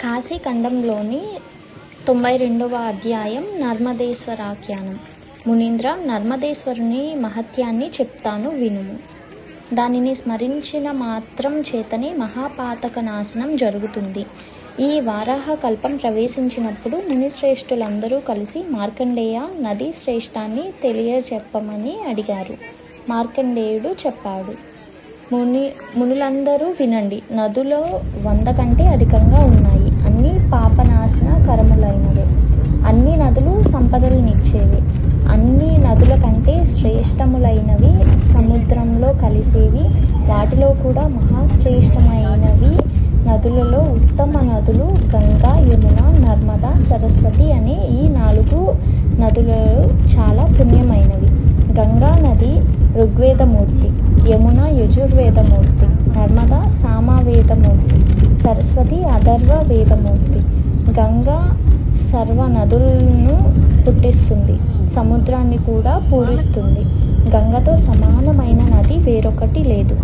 కాశీఖండంలోని 92వ అధ్యాయం నర్మదేశ్వరాఖ్యానం. మునీంద్ర, నర్మదేశ్వరుని మహత్యాన్ని చెప్తాను వినుము. దానిని స్మరించిన మాత్రం చేతనే మహాపాతక నాశనం జరుగుతుంది. ఈ వారాహ కల్పం ప్రవేశించినప్పుడు మునిశ్రేష్ఠులందరూ కలిసి మార్కండేయ నదీ శ్రేష్ఠాన్ని తెలియచెప్పమని అడిగారు. మార్కండేయుడు చెప్పాడు, మునులందరూ వినండి. నదులో 100 కంటే అధికంగా ఉన్నాయి. అన్ని పాపనాశన కరములైనవే. అన్ని నదులు సంపదలనిచ్చేవి. అన్ని నదుల కంటే శ్రేష్టములైనవి సముద్రంలో కలిసేవి. వాటిలో కూడా మహాశ్రేష్టమైనవి నదులలో ఉత్తమ నదులు గంగా, యమున, నర్మద, సరస్వతి అనే ఈ 4 నదులు చాలా పుణ్యమైనవి. గంగా నది ఋగ్వేదమూర్తి, యమున యజుర్వేదమూర్తి, నర్మద సామవేదమూర్తి, సరస్వతి అథర్వ వేదమూర్తి. గంగా సర్వ నదులను పుట్టిస్తుంది, సముద్రాన్ని కూడా పూరిస్తుంది. గంగతో సమానమైన నది వేరొకటి లేదు.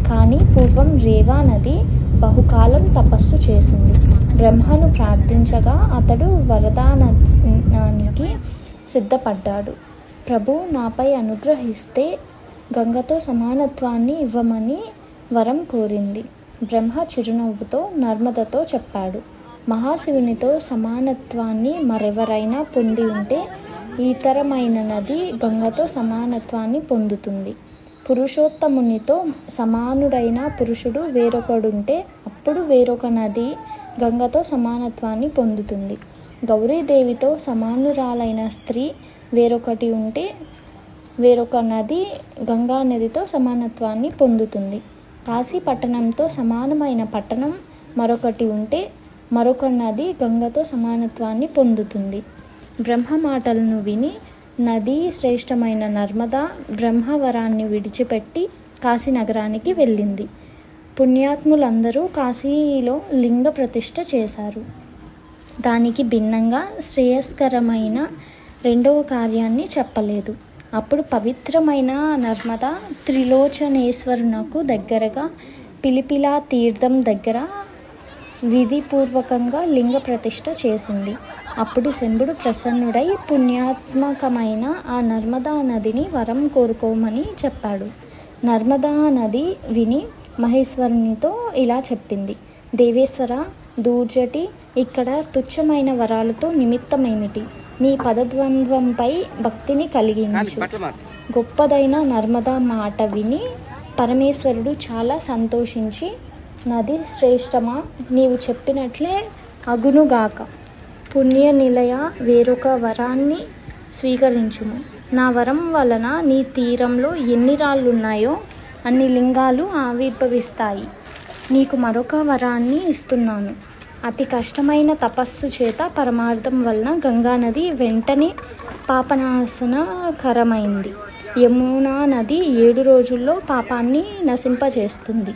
కానీ పూర్వం రేవా నది బహుకాలం తపస్సు చేసింది. బ్రహ్మను ప్రార్థించగా అతడు వరదానానికి సిద్ధపడ్డాడు. ప్రభు, నాపై అనుగ్రహిస్తే గంగతో సమానత్వాన్ని ఇవ్వమని వరం కోరింది. బ్రహ్మ చిరునవ్వుతో నర్మదతో చెప్పాడు, మహాశివునితో సమానత్వాన్ని మరెవరైనా పొంది ఉంటే ఇతరమైన నది గంగతో సమానత్వాన్ని పొందుతుంది. పురుషోత్తమునితో సమానుడైన పురుషుడు వేరొకడుంటే అప్పుడు వేరొక నది గంగతో సమానత్వాన్ని పొందుతుంది. గౌరీదేవితో సమానురాలైన స్త్రీ వేరొకటి ఉంటే వేరొక నది గంగా నదితో సమానత్వాన్ని పొందుతుంది. కాశీ పట్టణంతో సమానమైన పట్టణం మరొకటి ఉంటే మరొక నది గంగతో సమానత్వాన్ని పొందుతుంది. బ్రహ్మ మాటలను విని నది శ్రేష్టమైన నర్మద బ్రహ్మవరాన్ని విడిచిపెట్టి కాశీ నగరానికి వెళ్ళింది. పుణ్యాత్ములందరూ కాశీలో లింగ ప్రతిష్ఠ చేశారు. దానికి భిన్నంగా శ్రేయస్కరమైన 2వ కార్యాన్ని చెప్పలేదు. అప్పుడు పవిత్రమైన నర్మద త్రిలోచనేశ్వరునకు దగ్గరగా పిలిపిలా తీర్థం దగ్గర విధిపూర్వకంగా లింగ ప్రతిష్ఠ చేసింది. అప్పుడు శంభుడు ప్రసన్నుడై పుణ్యాత్మకమైన ఆ నర్మదా నదిని వరం కోరుకోమని చెప్పాడు. నర్మదా నది విని మహేశ్వరునితో ఇలా చెప్పింది, దేవేశ్వర, దూర్జటి, ఇక్కడ తుచ్చమైన వరాలతో నిమిత్తమేమిటి? నీ పదద్వంద్వంపై భక్తిని కలిగించు. గొప్పదైన నర్మదా మాట విని పరమేశ్వరుడు చాలా సంతోషించి, నది శ్రేష్టమా, నీవు చెప్పినట్లే అగునుగాక. పుణ్యనిలయ, వేరొక వరాన్ని స్వీకరించుము. నా వరం వలన నీ తీరంలో ఎన్ని రాళ్ళున్నాయో అన్ని లింగాలు ఆవిర్భవిస్తాయి. నీకు మరొక వరాన్ని ఇస్తున్నాను. అతి కష్టమైన తపస్సు చేత పరమార్థం వలన గంగానది వెంటనే పాపనాశనకరమైంది. యమునా నది 7 రోజుల్లో పాపాన్ని నశింపజేస్తుంది.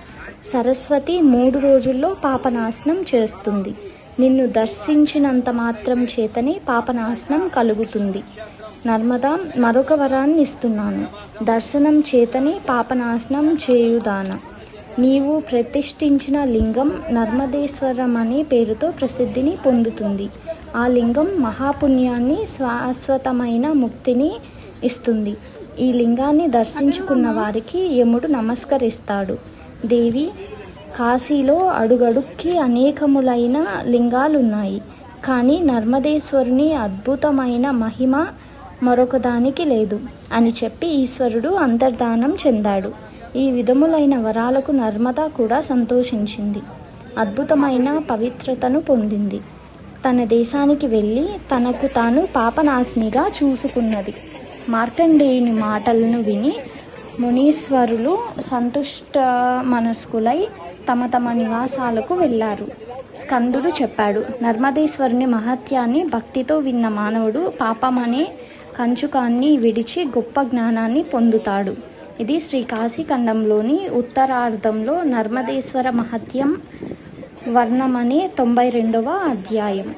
సరస్వతి 3 రోజుల్లో పాపనాశనం చేస్తుంది. నిన్ను దర్శించినంత మాత్రం చేతనే పాపనాశనం కలుగుతుంది. నర్మదా, మరొక వరాన్ని ఇస్తున్నాను. దర్శనం చేతనే పాపనాశనం చేయుదాన. నీవు ప్రతిష్ఠించిన లింగం నర్మదేశ్వరం అనే పేరుతో ప్రసిద్ధిని పొందుతుంది. ఆ లింగం మహాపుణ్యాన్ని, శాశ్వతమైన ముక్తిని ఇస్తుంది. ఈ లింగాన్ని దర్శించుకున్న వారికి యముడు నమస్కరిస్తాడు. దేవి, కాశీలో అడుగడుక్కి అనేకములైన లింగాలున్నాయి. కానీ నర్మదేశ్వరుని అద్భుతమైన మహిమ మరొకదానికి లేదు అని చెప్పి ఈశ్వరుడు అంతర్ధానం చెందాడు. ఈ విధములైన వరాలకు నర్మద కూడా సంతోషించింది. అద్భుతమైన పవిత్రతను పొందింది. తన దేశానికి వెళ్ళి తనకు తాను పాపనాశినిగా చూసుకున్నది. మార్కండేయుని మాటలను విని మునీశ్వరులు సంతుష్ట మనస్కులై తమ తమ నివాసాలకు వెళ్ళారు. స్కందుడు చెప్పాడు, నర్మదేశ్వరుని మహత్యాన్ని భక్తితో విన్న మానవుడు పాపమనే కంచుకాన్ని విడిచి గొప్ప జ్ఞానాన్ని పొందుతాడు. ఇది శ్రీ కాశీఖండంలోని ఉత్తరార్ధంలో నర్మదేశ్వర మహత్యం వర్ణమనే 92వ అధ్యాయం.